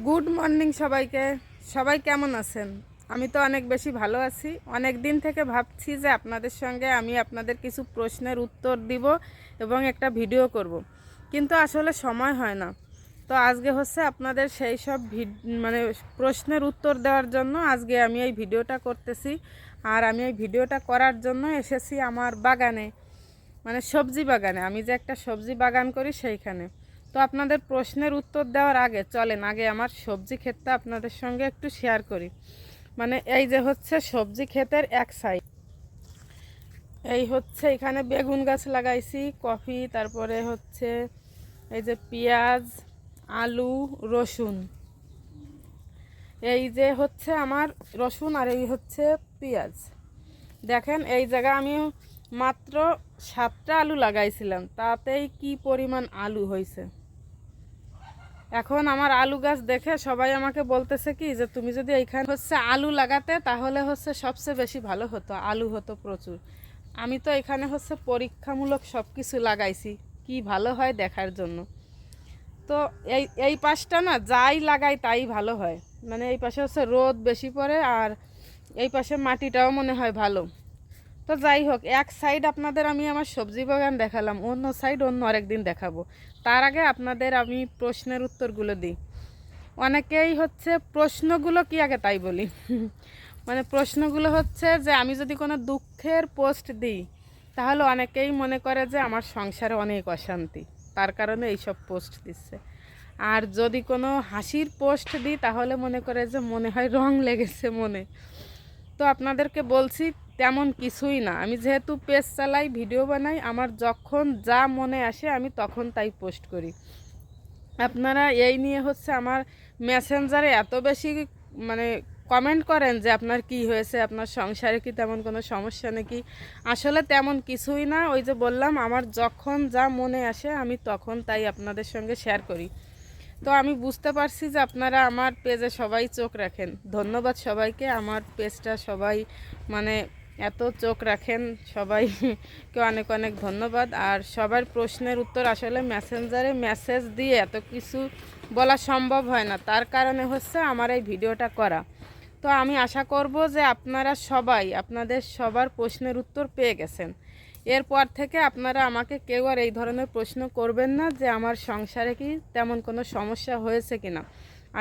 Good morning সবাইকে। সবাই কেমন আছেন? আমি তো অনেক বেশি ভালো আছি। অনেক দিন থেকে ভাবছি যে আপনাদের সঙ্গে আমি আপনাদের কিছু প্রশ্নের উত্তর দিব এবং একটা ভিডিও করব, কিন্তু আসলে সময় হয় না। তো আজকে হচ্ছে আপনাদের সেই সব মানে প্রশ্নের উত্তর দেওয়ার জন্য আজকে আমি এই ভিডিওটা করতেছি। আর আমি এই ভিডিওটা করার জন্য এসেছি আমার বাগানে, মানে সবজি বাগানে। আমি যে একটা সবজি বাগান করি সেইখানে। তো আপনাদের প্রশ্নের উত্তর দেওয়ার আগে চলেন আগে আমার সবজি ক্ষেতটা আপনাদের সঙ্গে একটু শেয়ার করি। মানে এই যে হচ্ছে সবজি ক্ষেতের এক সাইড, এই হচ্ছে এখানে বেগুন গাছ লাগাইছি, কফি, তারপরে হচ্ছে এই যে পেঁয়াজ, আলু, রসুন। এই যে হচ্ছে আমার রসুন আর এই হচ্ছে পেঁয়াজ। দেখেন এই জায়গা আমি মাত্র 7টা আলু লাগাইছিলাম, তাতেই কি পরিমাণ আলু হয়েছে। এখন আমার আলু গাছ দেখে সবাই আমাকে বলতেছে কি যে তুমি যদি এইখানে হচ্ছে আলু লাগাতে তাহলে হচ্ছে সবচেয়ে বেশি ভালো হতো, আলু হতো প্রচুর। আমি তো এখানে হচ্ছে পরীক্ষামূলক সব কিছু লাগাইছি কি ভালো হয় দেখার জন্য। তো এই এই পাশটা না যাই লাগাই তাই ভালো হয়। মানে এই পাশে হচ্ছে রোদ বেশি পড়ে আর এই পাশে মাটিটাও মনে হয় ভালো। তো যাই হোক, এক সাইড আপনাদের আমি আমার সবজি বাগান দেখালাম, অন্য সাইড অন্য আরেকদিন দেখাবো। তার আগে আপনাদের আমি প্রশ্নের উত্তরগুলো দিই। অনেকেই হচ্ছে প্রশ্নগুলো কি আগে তাই বলি মানে প্রশ্নগুলো হচ্ছে যে আমি যদি কোনো দুঃখের পোস্ট দিই তাহলে অনেকেই মনে করে যে আমার সংসারে অনেক অশান্তি, তার কারণে এইসব পোস্ট দিচ্ছে। আর যদি কোনো হাসির পোস্ট দিই তাহলে মনে করে যে মনে হয় রং লেগেছে মনে। তো আপনাদেরকে বলছি তেমন কিছুই না। আমি যেহেতু পেজ চালাই, ভিডিও বানাই, আমার যখন যা মনে আসে আমি তখন তাই পোস্ট করি। আপনারা এই নিয়ে হচ্ছে আমার মেসেঞ্জারে এত বেশি মানে কমেন্ট করেন যে আপনার কি হয়েছে, আপনার সংসারে কি তেমন কোনো সমস্যা নাকি। আসলে তেমন কিছুই না, ওই যে বললাম আমার যখন যা মনে আসে আমি তখন তাই আপনাদের সঙ্গে শেয়ার করি। তো আমি বুঝতে পারছি যে আপনারা আমার পেজে সবাই চোখ রাখেন, ধন্যবাদ সবাইকে। আমার পেজটা সবাই মানে এত চোখ রাখেন সবাইকে অনেক অনেক ধন্যবাদ। আর সবার প্রশ্নের উত্তর আসলে মেসেঞ্জারে মেসেজ দিয়ে এত কিছু বলা সম্ভব হয় না, তার কারণে হচ্ছে আমার এই ভিডিওটা করা। তো আমি আশা করব যে আপনারা সবাই আপনাদের সবার প্রশ্নের উত্তর পেয়ে গেছেন। এরপর থেকে আপনারা আমাকে কেউ আর এই ধরনের প্রশ্ন করবেন না যে আমার সংসারে কি তেমন কোনো সমস্যা হয়েছে কিনা।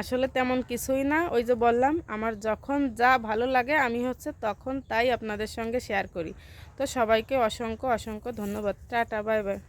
আসলে তেমন কিছুই না, ওই যে বললাম আমার যখন যা ভালো লাগে আমি হচ্ছে তখন তাই আপনাদের সঙ্গে শেয়ার করি। তো সবাইকে অসংখ্য অসংখ্য ধন্যবাদ। Tata, bye bye.